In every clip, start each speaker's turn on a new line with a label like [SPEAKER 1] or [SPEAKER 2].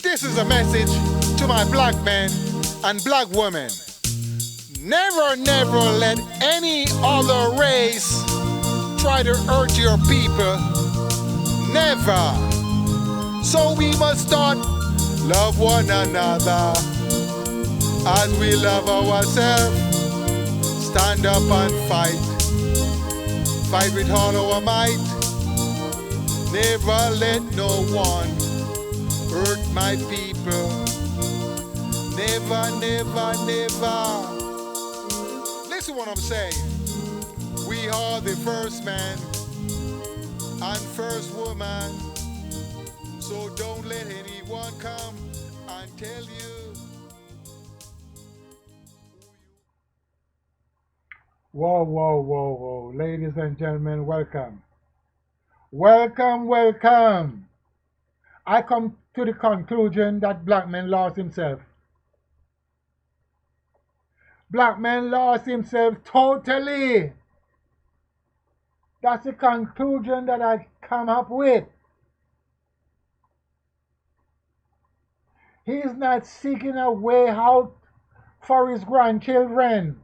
[SPEAKER 1] This is a message to my black men and black women. Never, never let any other race try to hurt your people. Never. So we must start love one another as we love ourselves. Stand up and fight. Fight with all our might. Never let no one hurt my people. Never, never, never. Listen what I'm saying. We are the first man and first woman. So don't let anyone come and tell you.
[SPEAKER 2] Whoa, whoa, whoa, whoa. Ladies and gentlemen, welcome. Welcome, welcome. I come to the conclusion that black man lost himself. Black man lost himself totally. That's the conclusion that I come up with. He is not seeking a way out for his grandchildren.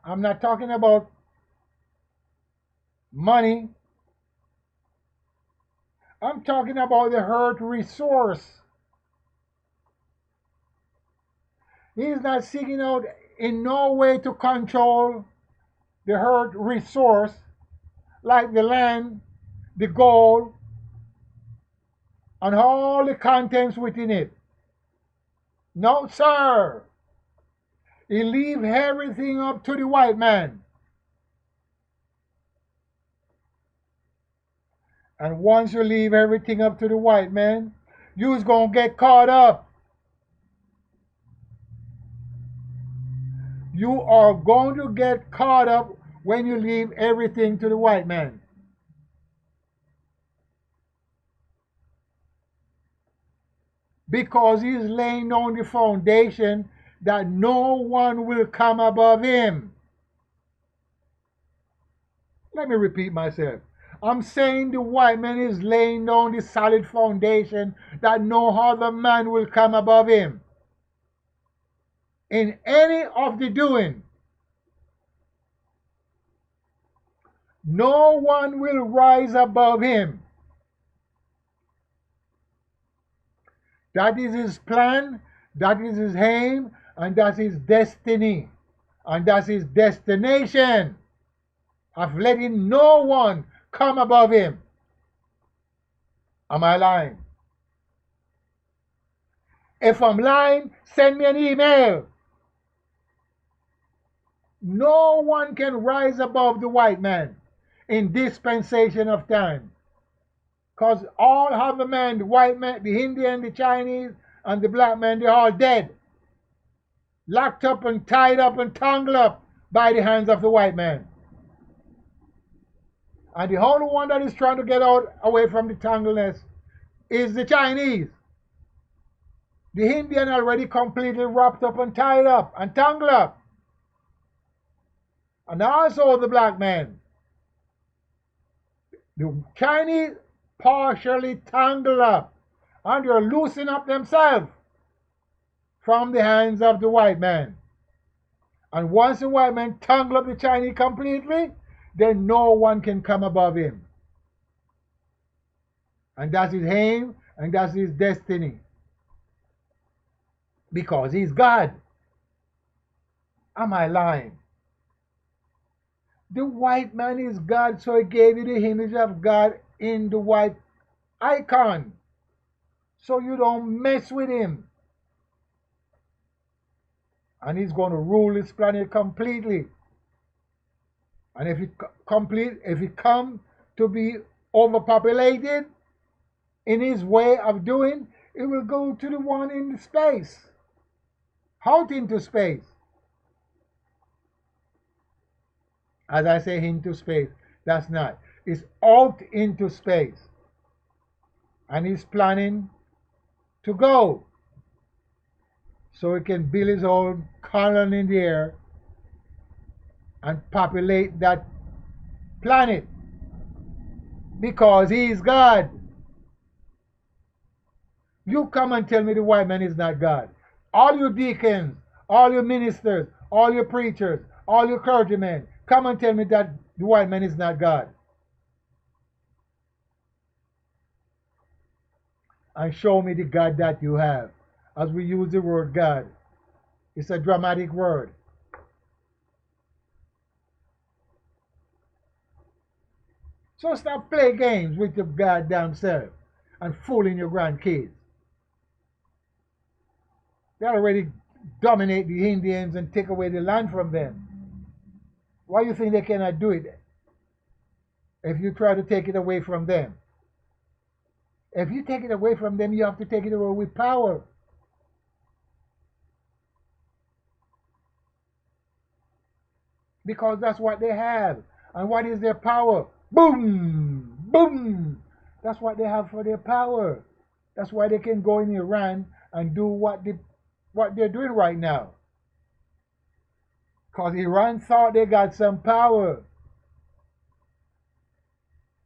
[SPEAKER 2] I'm not talking about money. I'm talking about the hurt resource. He is not seeking out in no way to control the hurt resource like the land, the gold, and all the contents within it. No, sir. He leave everything up to the white man. And once you leave everything up to the white man, you's gonna get caught up. You are going to get caught up when you leave everything to the white man. Because he's laying down the foundation that no one will come above him. Let me repeat myself. I'm saying the white man is laying down the solid foundation that no other man will come above him. In any of the doing, no one will rise above him. That is his plan, that is his aim, and that's his destiny, and that's his destination of letting no one come above him. Am I lying? If I'm lying, send me an email. No one can rise above the white man in dispensation of time. Because all other men, the white man, the Indian, the Chinese, and the black man, they're all dead. Locked up and tied up and tangled up by the hands of the white man. And the only one that is trying to get out away from the tangleness is the Chinese. The Indian already completely wrapped up and tied up and tangled up. And also the black man. The Chinese partially tangled up and they're loosening up themselves from the hands of the white man. And once the white man tangled up the Chinese completely, then no one can come above him. And that's his aim and that's his destiny. Because he's God. Am I lying? The white man is God, so he gave you the image of God in the white icon. So you don't mess with him. And he's going to rule this planet completely. And if it come to be overpopulated in his way of doing, it will go to the one in space. Out into space. As I say, into space. That's not. It's out into space. And he's planning to go. So he can build his own colony in the air and populate that planet. Because he is God. You come and tell me the white man is not God. All you deacons, all your ministers, all your preachers, all your clergymen, come and tell me that the white man is not God. And show me the God that you have. As we use the word God, it's a dramatic word. So stop playing games with your goddamn self and fooling your grandkids. They already dominate the Indians and take away the land from them. Why do you think they cannot do it if you try to take it away from them? If you take it away from them, you have to take it away with power. Because that's what they have. And what is their power? Boom! Boom! That's what they have for their power. That's why they can go in Iran and do what they're doing right now. Because Iran thought they got some power.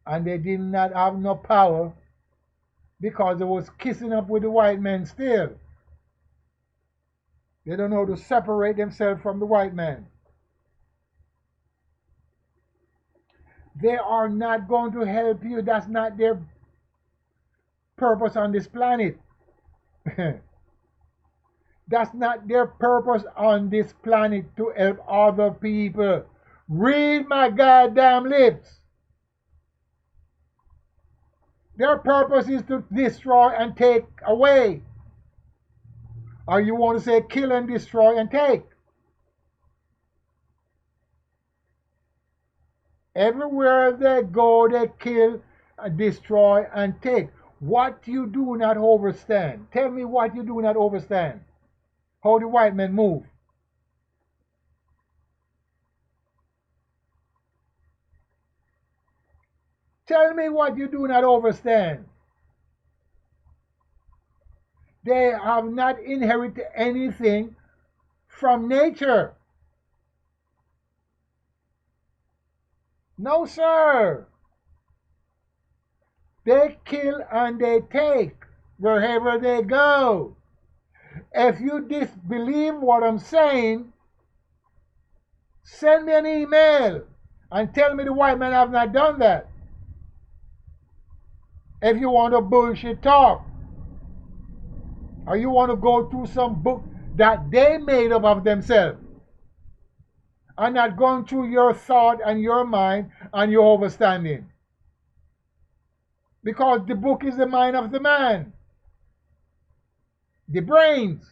[SPEAKER 2] And they did not have no power because they was kissing up with the white men still. They don't know how to separate themselves from the white man. They are not going to help you. That's not their purpose on this planet. That's not their purpose on this planet, to help other people. Read my goddamn lips. Their purpose is to destroy and take away. Or you want to say kill and destroy and take. Everywhere they go, they kill, destroy, and take. What you do not understand. Tell me what you do not understand. How the white men move. Tell me what you do not understand. They have not inherited anything from nature. No, sir. They kill and they take wherever they go. If you disbelieve what I'm saying, send me an email and tell me the white men have not done that. If you want to bullshit talk, or you want to go through some book that they made up of themselves, and not going through your thought and your mind and your understanding. Because the book is the mind of the man, the brains.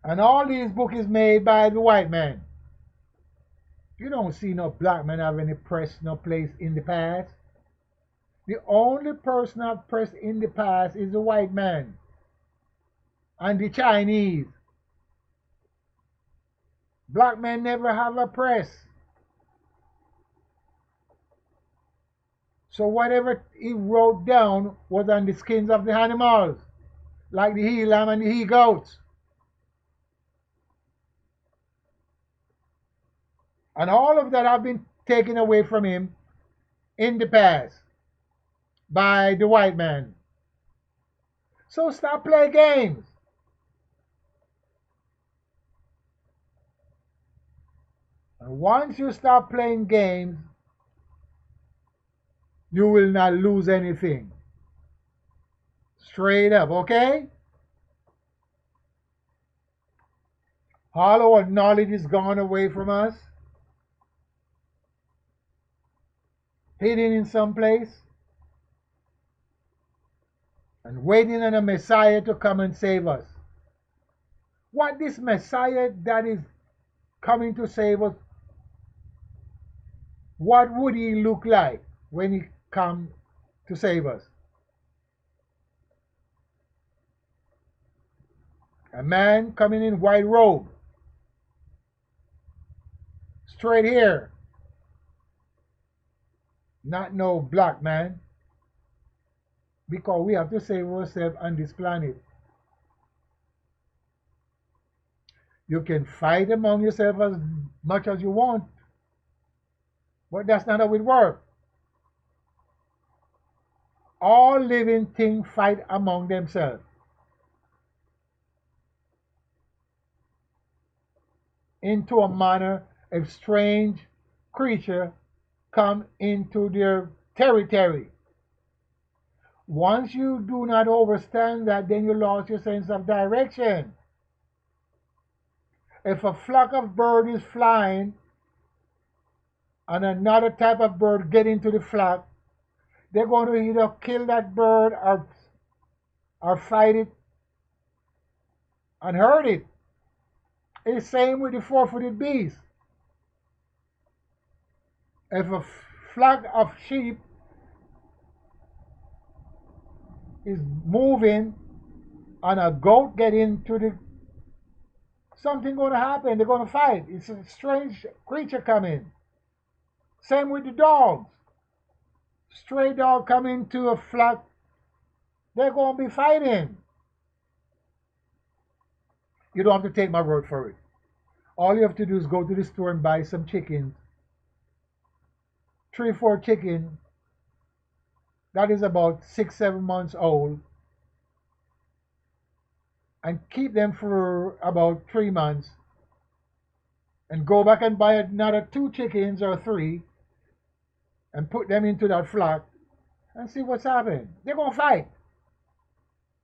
[SPEAKER 2] And all these books is made by the white man. You don't see no black man have any press, no place in the past. The only person have press in the past is the white man and the Chinese. Black men never have a press. So whatever he wrote down was on the skins of the animals, like the he lamb and the he goats. And all of that have been taken away from him in the past by the white man. So stop playing games. And once you stop playing games, you will not lose anything. Straight up, okay? All our knowledge is gone away from us, hidden in some place, and waiting on a Messiah to come and save us. What this Messiah that is coming to save us, what would he look like when he come to save us? A man coming in white robe, straight hair, not no black man, because we have to save ourselves on this planet. You can fight among yourself as much as you want, but that's not how it works. all living things fight among themselves into a manner if strange creature come into their territory. Once you do not understand that, then you lost your sense of direction. If a flock of birds is flying and another type of bird get into the flock, they're going to either kill that bird or fight it and hurt it. It's the same with the four-footed beast. If a flock of sheep is moving and a goat get into the, something going to happen. They're going to fight. It's a strange creature coming. Same with the dogs. Stray dog come into a flock, they're going to be fighting. You don't have to take my word for it. All you have to do is go to the store and buy some chickens. 3, 4 chickens. That is about 6, 7 months old. And keep them for about 3 months. And go back and buy another 2 chickens or 3. And put them into that flock. And see what's happening. They're going to fight.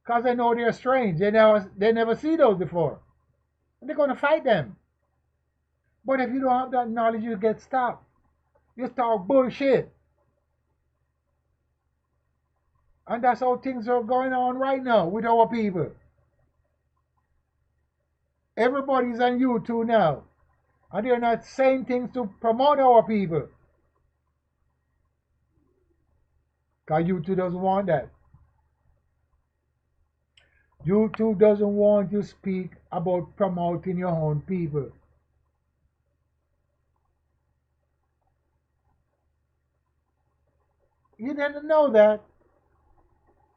[SPEAKER 2] Because they know they're strange. They never see those before. And they're going to fight them. But if you don't have that knowledge, you get stopped. You talk bullshit. And that's how things are going on right now with our people. Everybody's on YouTube now. And they're not saying things to promote our people. Because YouTube doesn't want that. YouTube doesn't want you to speak about promoting your own people. You didn't know that?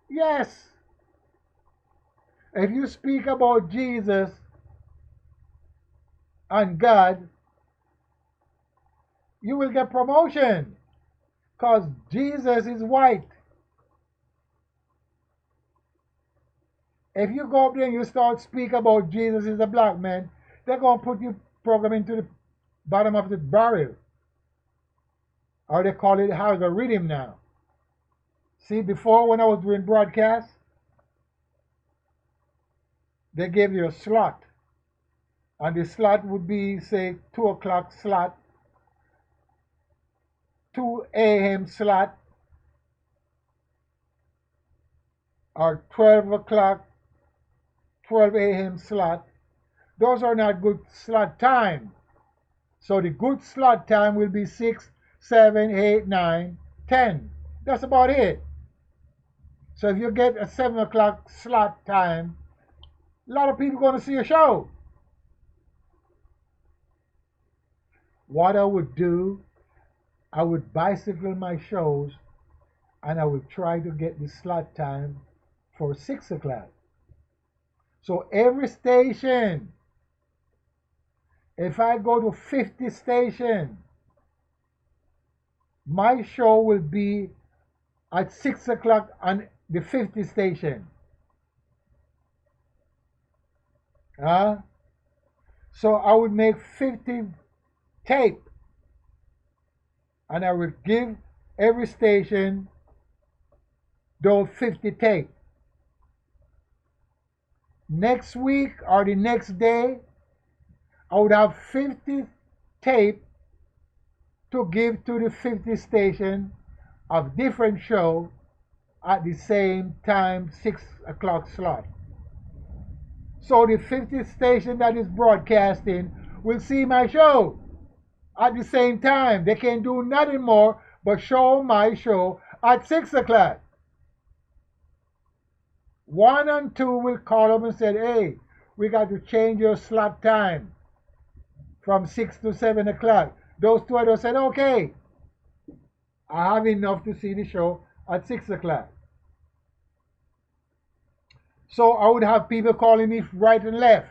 [SPEAKER 2] Yes. If you speak about Jesus and God, you will get promotion. Because Jesus is white. If you go up there and you start speak about Jesus is a black man, they're going to put your program into the bottom of the barrel. Or they call it algorithm now. See, before when I was doing broadcasts, they gave you a slot. And the slot would be, say, 2 o'clock slot, 2 a.m. slot, or 12 o'clock, 12 a.m. slot. Those are not good slot time. So the good slot time will be 6, 7, 8, 9, 10. That's about it. So if you get a 7 o'clock slot time, a lot of people are going to see a show. What I would do, I would bicycle my shows and I would try to get the slot time for 6 o'clock. So every station, if I go to 50 stations, my show will be at 6 o'clock on the 50 station. So I would make 50 tape and I would give every station those 50 tape. Next week or the next day, I would have 50 tape to give to the 50 station of different show at the same time, 6 o'clock slot. So the 50 station that is broadcasting will see my show at the same time. They can do nothing more but show my show at 6 o'clock. 1 and 2 will call up and say, hey, we got to change your slot time from 6 to 7 o'clock. Those 2 others said, okay, I have enough to see the show at 6 o'clock. So I would have people calling me right and left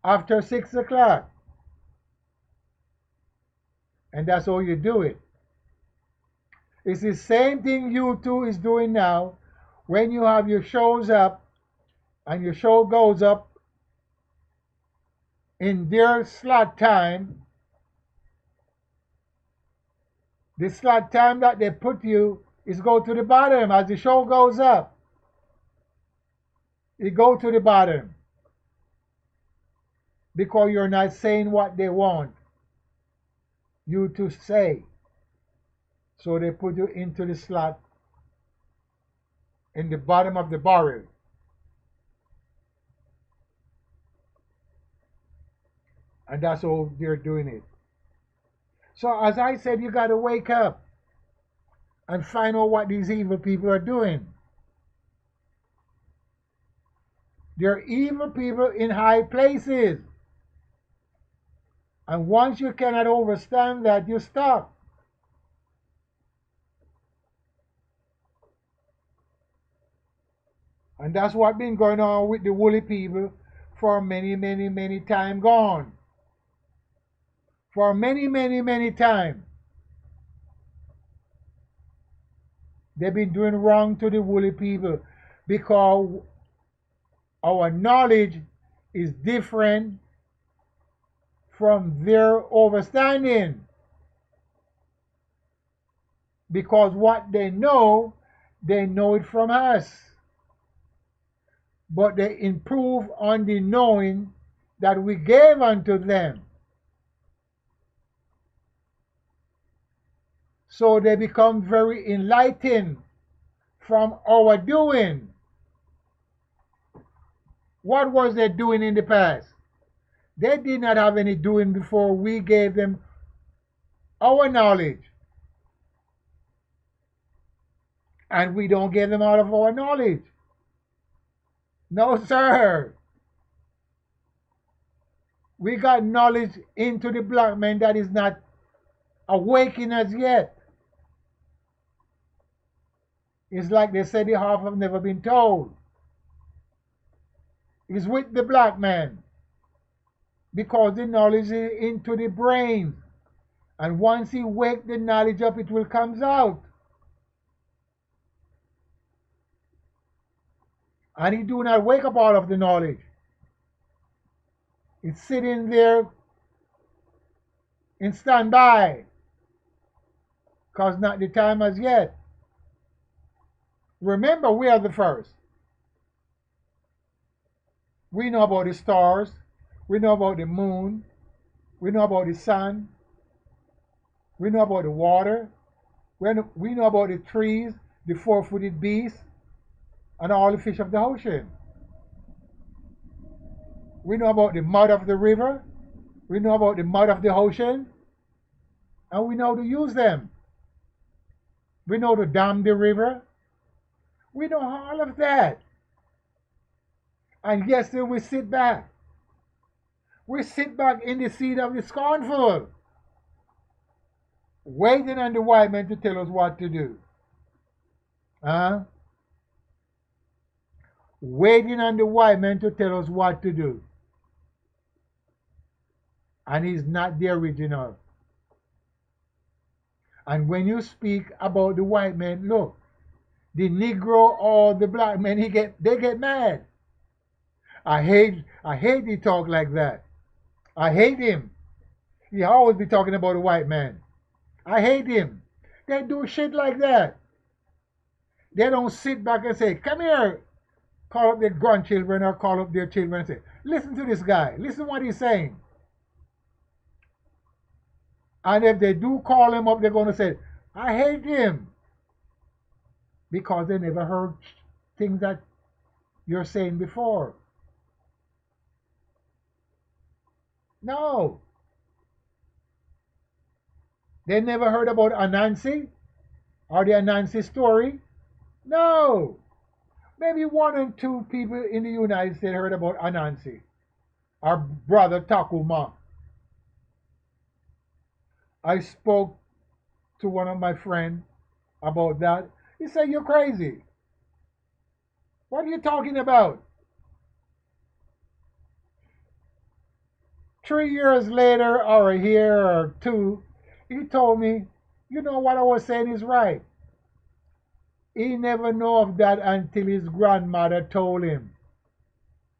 [SPEAKER 2] after 6 o'clock. And that's how you do it. It's the same thing YouTube is doing now. When you have your shows up and your show goes up in their slot time, the slot time that they put you is go to the bottom. As the show goes up, it go to the bottom because you're not saying what they want you to say. So they put you into the slot in the bottom of the barrel. And that's how they're doing it. So as I said, you got to wake up and find out what these evil people are doing. They're evil people in high places. And once you cannot understand that, you stop. And that's what's been going on with the woolly people for many, many, many time gone. For many, many, many time. They've been doing wrong to the woolly people because our knowledge is different from their understanding. Because what they know it from us. But they improve on the knowing that we gave unto them. So they become very enlightened from our doing. What was they doing in the past? They did not have any doing before we gave them our knowledge. And we don't give them out of our knowledge. No, sir. We got knowledge into the black man that is not awakened as yet. It's like they said the half have never been told. It's with the black man. Because the knowledge is into the brain. And once he wake the knowledge up, it will come out. And he do not wake up all of the knowledge. It's sitting there in standby. Because not the time as yet. Remember, we are the first. We know about the stars. We know about the moon. We know about the sun. We know about the water. We know about the trees, the four-footed beasts, and all the fish of the ocean. We know about the mud of the river. We know about the mud of the ocean. And we know to use them. We know to dam the river. We know all of that. And yet still we sit back. We sit back in the seat of the scornful, waiting on the white man to tell us what to do. Huh? Waiting on the white man to tell us what to do. And he's not the original. And when you speak about the white man, look, the Negro or the black man, they get mad. I hate he talk like that. I hate him. He always be talking about a white man. I hate him. They do shit like that. They don't sit back and say, come here, call up their grandchildren or call up their children and say, listen to this guy. Listen to what he's saying. And if they do call him up, they're going to say, I hate him. Because they never heard things that you're saying before. No. They never heard about Anansi or the Anansi story. No. Maybe one or two people in the United States heard about Anansi, our brother Takuma. I spoke to one of my friends about that. He said, you're crazy. What are you talking about? 3 years later, or a year or two, he told me, you know what I was saying is right. He never know of that until his grandmother told him.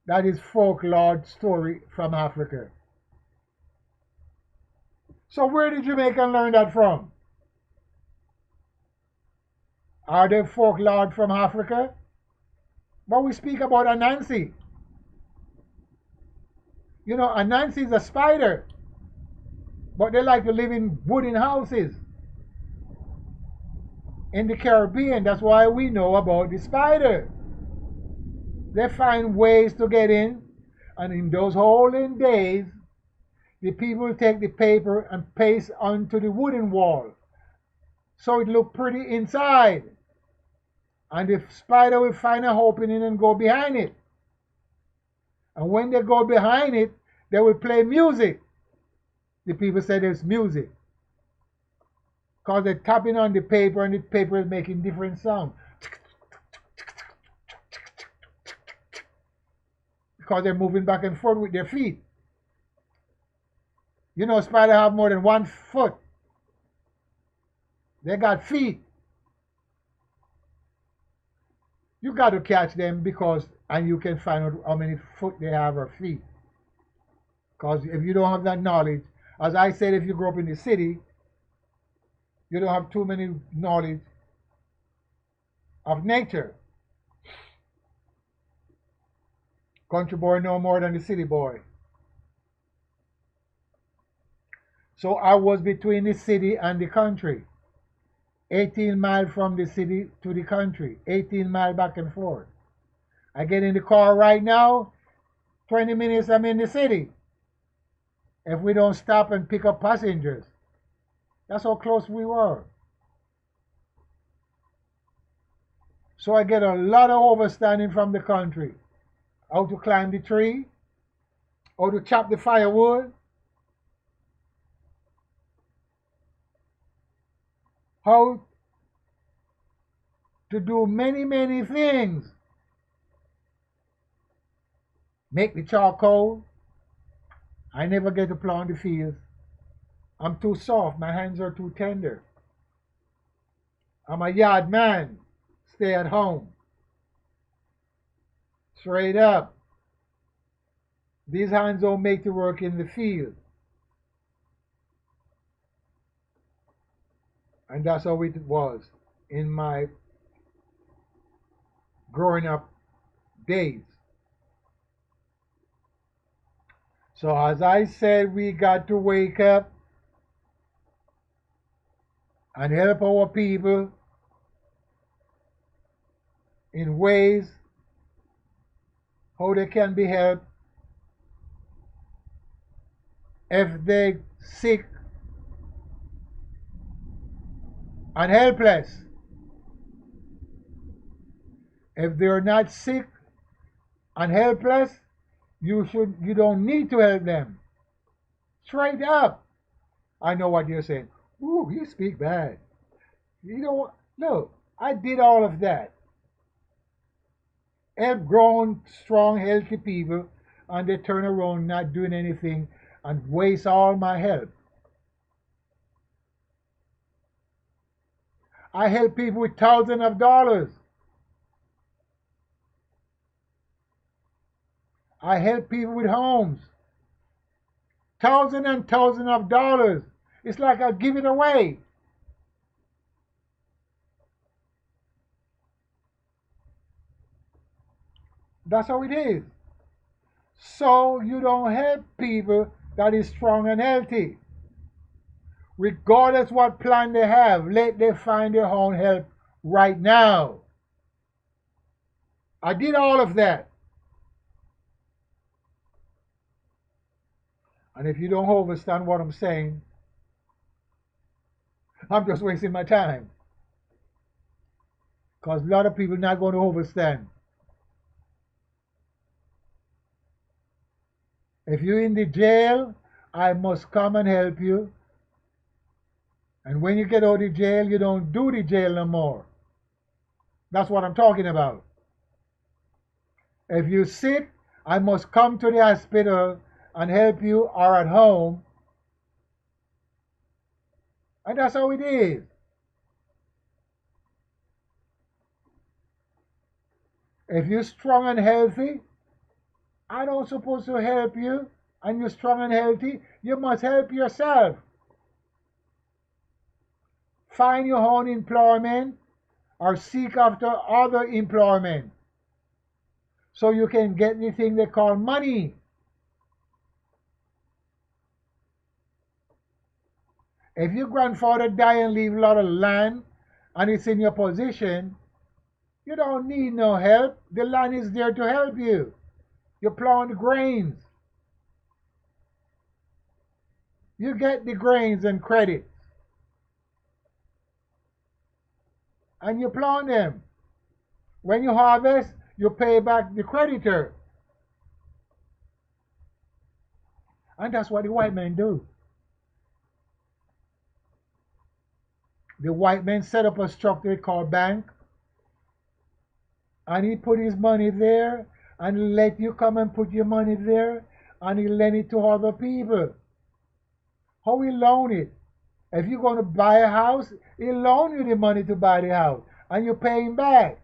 [SPEAKER 2] That is folklore story from Africa. So where did Jamaican learn that from? Are they folklore from Africa? But we speak about Anansi. You know, Anansi is a spider, but they like to live in wooden houses in the Caribbean. That's why we know about the spider. They find ways to get in, and in those olden days, the people take the paper and paste onto the wooden wall so it look pretty inside. And the spider will find a opening and go behind it. And when they go behind it, they will play music. The people say there's music. Because they're tapping on the paper and the paper is making different sounds. Because they're moving back and forth with their feet. You know, spiders have more than 1 foot. They got feet. You got to catch them because, and you can find out how many foot they have or feet. Because if you don't have that knowledge, as I said, if you grow up in the city, you don't have too many knowledge of nature. Country boy no more than the city boy. So I was between the city and the country. 18 miles from the city to the country. 18 miles back and forth. I get in the car right now, 20 minutes I'm in the city. If we don't stop and pick up passengers. That's how close we were. So I get a lot of overstanding from the country. How to climb the tree, how to chop the firewood, how to do many, many things. Make the charcoal. I never get to plow the fields. I'm too soft. My hands are too tender. I'm a yard man. Stay at home. Straight up. These hands don't make the work in the field. And that's how it was in my growing up days. So as I said, we got to wake up and help our people in ways how they can be helped if they're sick and helpless. If they're not sick and helpless, you don't need to help them. Straight up. I know what you're saying. Ooh, you speak bad. You know what? No, I did all of that. Help grown, strong, healthy people, and they turn around not doing anything and waste all my help. I help people with thousands of dollars. I help people with homes. Thousands and thousands of dollars. It's like I give it away. That's how it is. So you don't help people that is strong and healthy. Regardless what plan they have, let them find their own help right now. I did all of that. And if you don't understand what I'm saying, I'm just wasting my time. Because a lot of people not going to understand. If you're in the jail, I must come and help you. And when you get out of jail, you don't do the jail no more. That's what I'm talking about. If you're sick, I must come to the hospital and help you or at home. And that's how it is. If you're strong and healthy, I don't supposed to help you, and you're strong and healthy, you must help yourself. Find your own employment or seek after other employment so you can get the thing they call money. If your grandfather died and leave a lot of land and it's in your possession, you don't need no help. The land is there to help you. You plant the grains. You get the grains and credits. And you plant them. When you harvest, you pay back the creditor. And that's what the white men do. The white man set up a structure called bank, and he put his money there and let you come and put your money there, and he lend it to other people. How he loan it? If you're going to buy a house, he'll loan you the money to buy the house, and you pay him back.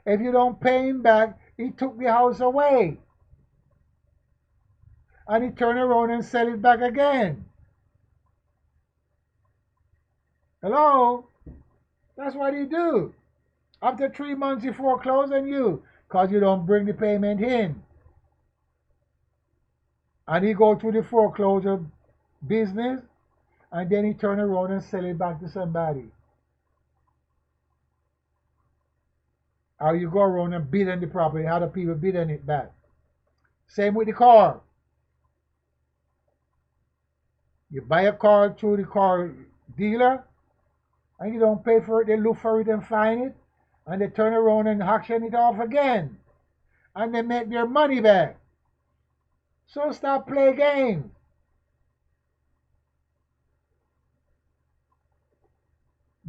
[SPEAKER 2] If you don't pay him back, he took the house away, and he turn around and sell it back again. Hello? That's what he do. After 3 months he foreclose on you because you don't bring the payment in. And he go through the foreclosure business, and then he turn around and sell it back to somebody. Or you go around and bid on the property, other people bid on it back. Same with the car. You buy a car through the car dealer, and you don't pay for it, they look for it and find it, and they turn around and auction it off again, and they make their money back. So stop playing games.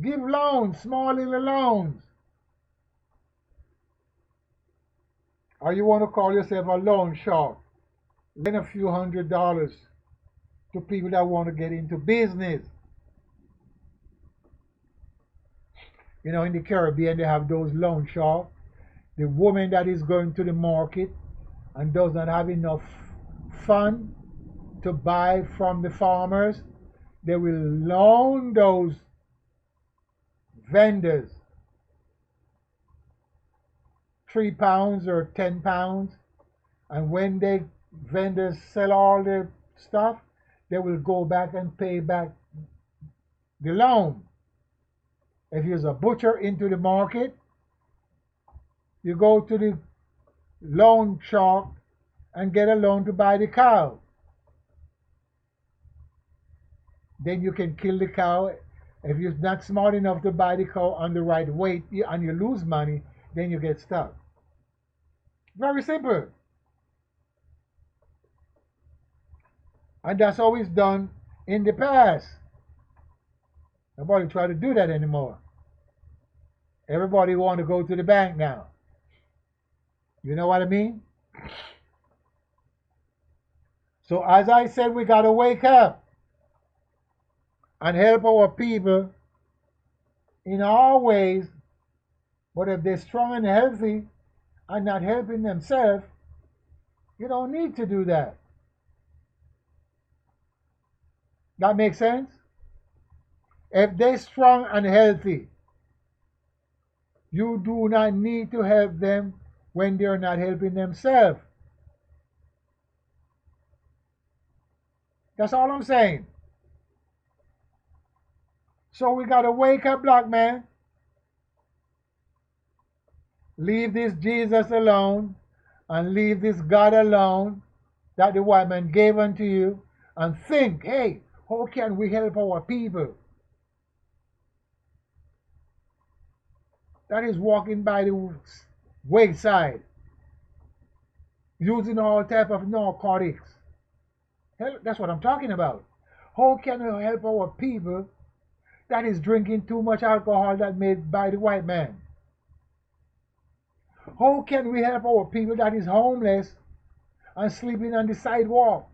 [SPEAKER 2] Give loans, small little loans. Or you want to call yourself a loan shark. Lend a few $100s to people that want to get into business. You know, in the Caribbean, they have those loan sharks. The woman that is going to the market and does not have enough fund to buy from the farmers, they will loan those vendors £3 or £10, and when the vendors sell all their stuff, they will go back and pay back the loan. If you're a butcher into the market, you go to the loan shark and get a loan to buy the cow. Then you can kill the cow. If you're not smart enough to buy the cow on the right weight and you lose money, then you get stuck. Very simple. And that's how it's done in the past. Nobody try to do that anymore. Everybody want to go to the bank now. You know what I mean? So as I said, we got to wake up and help our people in all ways. But if they're strong and healthy and not helping themselves, you don't need to do that. That makes sense? If they're strong and healthy, you do not need to help them when they're not helping themselves. That's all I'm saying. So we got to wake up, black man. Leave this Jesus alone and leave this God alone that the white man gave unto you, and think, hey, how can we help our people that is walking by the wayside using all type of narcotics? Hell, that's what I'm talking about. How can we help our people that is drinking too much alcohol that made by the white man? How can we help our people that is homeless and sleeping on the sidewalk?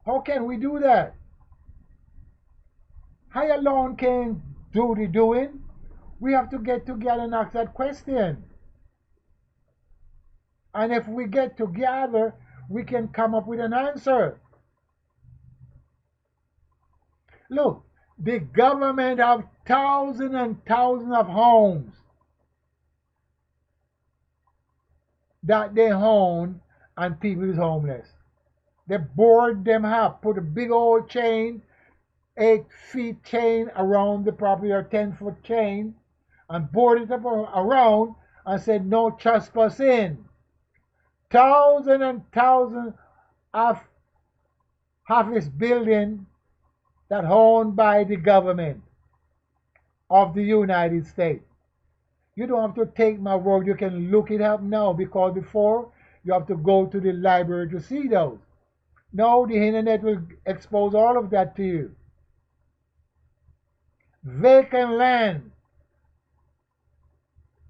[SPEAKER 2] How can we do that? I alone can do the doing. We have to get together and ask that question. And if we get together, we can come up with an answer. Look, the government have thousands and thousands of homes that they own and people is homeless. They board them up, put a big old chain, 8 feet chain around the property or 10-foot chain, and board it up around and said no trespassing. Thousands and thousands of office building that owned by the government of the United States. You don't have to take my word, you can look it up now, because before you have to go to the library to see those. Now the internet will expose all of that to you. Vacant land,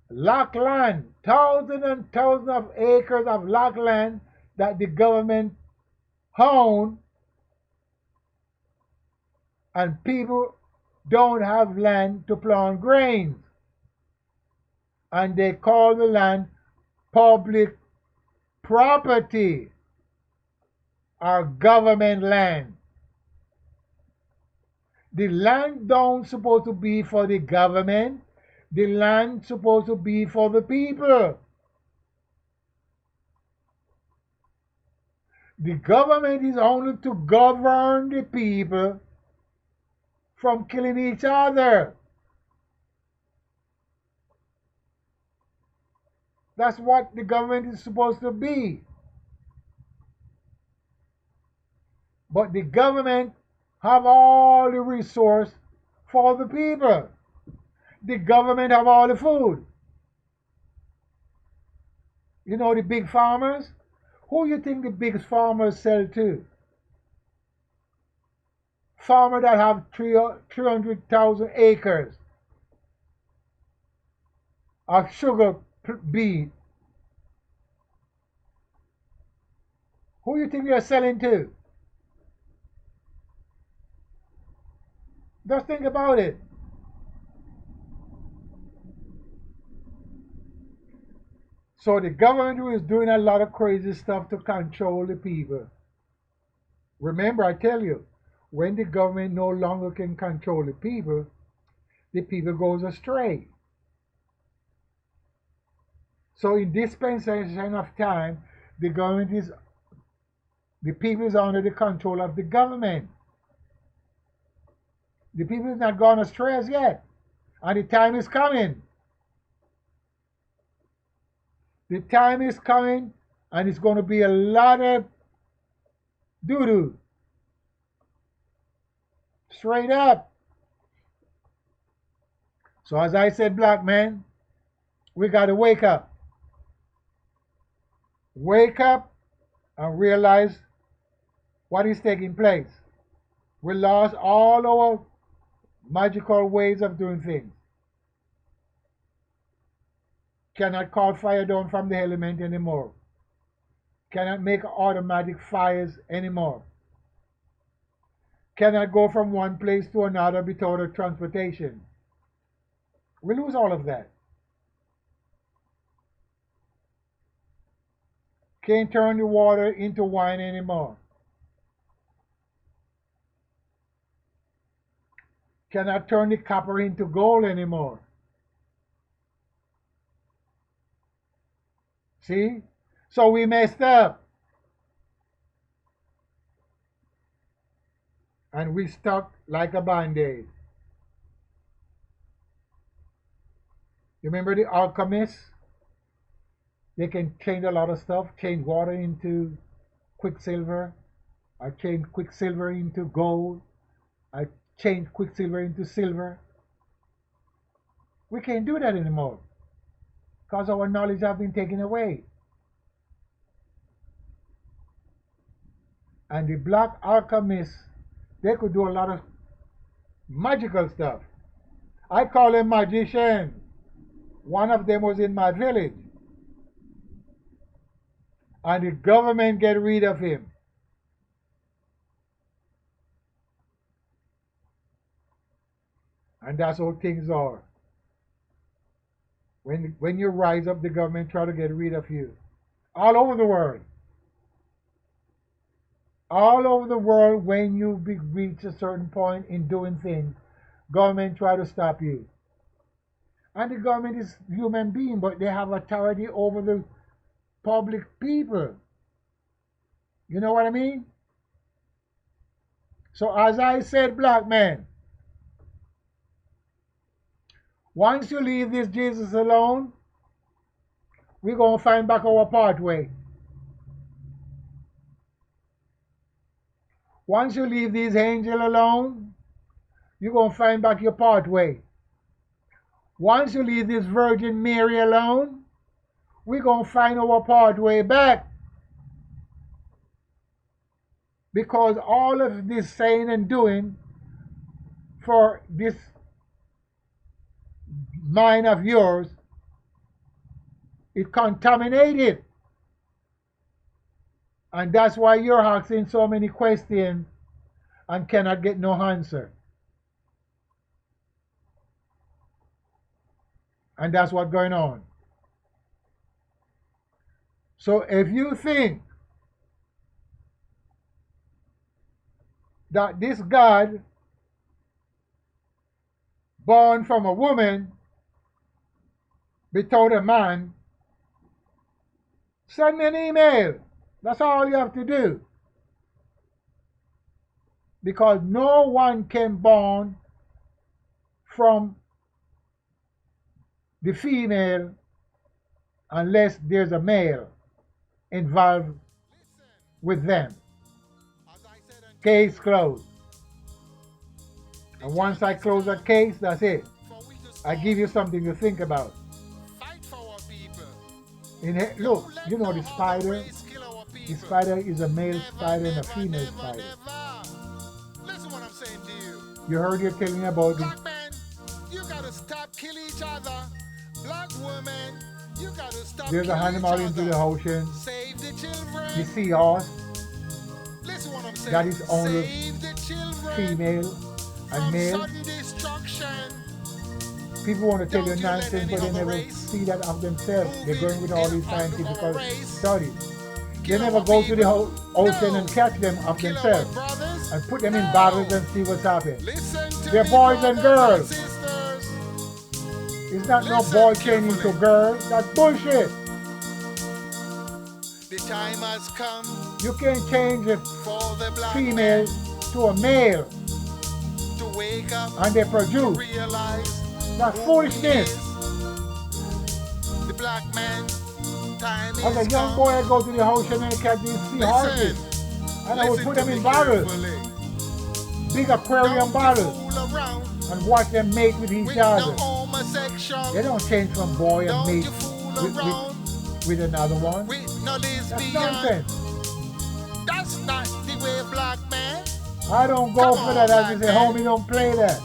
[SPEAKER 2] lock land, thousands and thousands of acres of lock land that the government own, and people don't have land to plant grains, and they call the land public property or government land. The land don't supposed to be for the government. The land supposed to be for the people. The government is only to govern the people from killing each other. That's what the government is supposed to be. But the government have all the resource for the people. The government have all the food. You know the big farmers? Who you think the biggest farmers sell to? Farmers that have 300,000 acres of sugar beet. Who you think they're selling to? Just think about it. So the government is doing a lot of crazy stuff to control the people. Remember, I tell you, when the government no longer can control the people goes astray. So in dispensation of time, the people is under the control of the government. The people is not gone astray as yet, and the time is coming. The time is coming, and it's going to be a lot of doo-doo. Straight up. So as I said, black man, we got to wake up. Wake up and realize what is taking place. We lost all our magical ways of doing things. Cannot call fire down from the element anymore. Cannot make automatic fires anymore. Cannot go from one place to another without a transportation. We lose all of that. Can't turn the water into wine anymore. Cannot turn the copper into gold anymore. See? So we messed up. And we stuck like a band-aid. You remember the alchemists? They can change a lot of stuff, change water into quicksilver. I change quicksilver into gold. I change quicksilver into silver. We can't do that anymore because our knowledge has been taken away. And the black alchemists, they could do a lot of magical stuff. I call them magicians. One of them was in my village. And the government get rid of him. And that's how things are. When you rise up, the government try to get rid of you. All over the world. All over the world, when you reach a certain point in doing things, government try to stop you. And the government is human being, but they have authority over the public people. You know what I mean? So as I said, black man, once you leave this Jesus alone, we're going to find back our pathway. Once you leave these angels alone, you're going to find back your pathway. Once you leave this Virgin Mary alone, we're going to find our pathway back. Because all of this saying and doing for this mind of yours, it contaminated. And that's why you're asking so many questions and cannot get no answer. And that's what's going on. So if you think that this God born from a woman without a man, send me an email. That's all you have to do. Because no one can born from the female unless there's a male involved with them. Case closed. And once I close that case, that's it. I give you something to think about. Look, you know the spider? The spider is a male spider and a female spider.
[SPEAKER 1] Listen what I'm saying to you.
[SPEAKER 2] You heard you telling about
[SPEAKER 1] Black man, you gotta stop killing each other. Black woman, you gotta stop
[SPEAKER 2] there's an animal into the ocean.
[SPEAKER 1] Save the children.
[SPEAKER 2] The seahorse.
[SPEAKER 1] Listen what I'm saying.
[SPEAKER 2] That is only
[SPEAKER 1] Save the children
[SPEAKER 2] female and male.
[SPEAKER 1] sudden destruction.
[SPEAKER 2] People want to tell you
[SPEAKER 1] Don't you let
[SPEAKER 2] nonsense,
[SPEAKER 1] any
[SPEAKER 2] but they
[SPEAKER 1] other
[SPEAKER 2] never
[SPEAKER 1] race
[SPEAKER 2] see that of themselves. They're
[SPEAKER 1] move
[SPEAKER 2] going with all
[SPEAKER 1] in
[SPEAKER 2] these
[SPEAKER 1] on
[SPEAKER 2] scientific
[SPEAKER 1] our race.
[SPEAKER 2] studies. They
[SPEAKER 1] Kill
[SPEAKER 2] never
[SPEAKER 1] our
[SPEAKER 2] go to the
[SPEAKER 1] people.
[SPEAKER 2] ocean
[SPEAKER 1] No.
[SPEAKER 2] and catch them of
[SPEAKER 1] Kill our
[SPEAKER 2] themselves
[SPEAKER 1] brothers.
[SPEAKER 2] and put them in
[SPEAKER 1] No.
[SPEAKER 2] bottles and see what's happening.
[SPEAKER 1] Listen to
[SPEAKER 2] They're
[SPEAKER 1] me,
[SPEAKER 2] boys and
[SPEAKER 1] brothers
[SPEAKER 2] girls.
[SPEAKER 1] sisters.
[SPEAKER 2] It's not no
[SPEAKER 1] Listen
[SPEAKER 2] boy changing to
[SPEAKER 1] carefully.
[SPEAKER 2] girls. That's bullshit.
[SPEAKER 1] The time has come
[SPEAKER 2] You can't change a
[SPEAKER 1] for the black
[SPEAKER 2] female
[SPEAKER 1] man
[SPEAKER 2] to a male
[SPEAKER 1] to wake up
[SPEAKER 2] and they
[SPEAKER 1] to
[SPEAKER 2] produce.
[SPEAKER 1] realize
[SPEAKER 2] That's
[SPEAKER 1] who
[SPEAKER 2] foolishness.
[SPEAKER 1] he is. The black man, time
[SPEAKER 2] As a
[SPEAKER 1] is
[SPEAKER 2] young
[SPEAKER 1] come.
[SPEAKER 2] boy, I go to the ocean and catch these seahorses. And I would put them in bottles, big aquarium
[SPEAKER 1] Don't
[SPEAKER 2] bottles,
[SPEAKER 1] fool around
[SPEAKER 2] and watch them mate with each
[SPEAKER 1] with
[SPEAKER 2] other.
[SPEAKER 1] no homosexual.
[SPEAKER 2] They don't change from boy and
[SPEAKER 1] Don't
[SPEAKER 2] mate
[SPEAKER 1] you fool
[SPEAKER 2] with,
[SPEAKER 1] around
[SPEAKER 2] with another one.
[SPEAKER 1] with no
[SPEAKER 2] That's
[SPEAKER 1] lesbian.
[SPEAKER 2] nonsense.
[SPEAKER 1] That's not the way, black man.
[SPEAKER 2] I don't go
[SPEAKER 1] Come
[SPEAKER 2] for
[SPEAKER 1] on,
[SPEAKER 2] that. I
[SPEAKER 1] black
[SPEAKER 2] just say,
[SPEAKER 1] man.
[SPEAKER 2] homie, don't play that.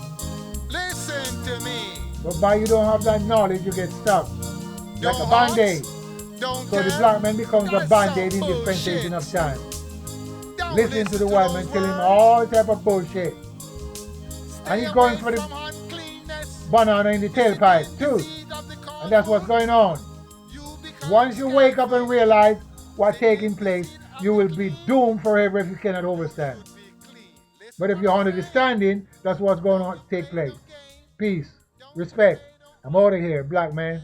[SPEAKER 1] Listen to me.
[SPEAKER 2] But by you don't have that knowledge, you get stuck. Like a
[SPEAKER 1] Your
[SPEAKER 2] band-aid.
[SPEAKER 1] hearts don't
[SPEAKER 2] So the
[SPEAKER 1] care.
[SPEAKER 2] black man becomes a
[SPEAKER 1] That's
[SPEAKER 2] band-aid
[SPEAKER 1] some
[SPEAKER 2] in dispensation of
[SPEAKER 1] bullshit.
[SPEAKER 2] time.
[SPEAKER 1] Don't
[SPEAKER 2] Listen to the white man
[SPEAKER 1] those
[SPEAKER 2] tell him
[SPEAKER 1] words.
[SPEAKER 2] all type of bullshit.
[SPEAKER 1] Stay
[SPEAKER 2] And he's going
[SPEAKER 1] away
[SPEAKER 2] for the
[SPEAKER 1] from uncleanness.
[SPEAKER 2] banana in the tailpipe too. And that's what's going on. Once you wake up and realize what's taking place, you will be doomed forever if you cannot overstand. But if you're understanding, that's what's going to take place. Peace. Respect. I'm out of here, black man.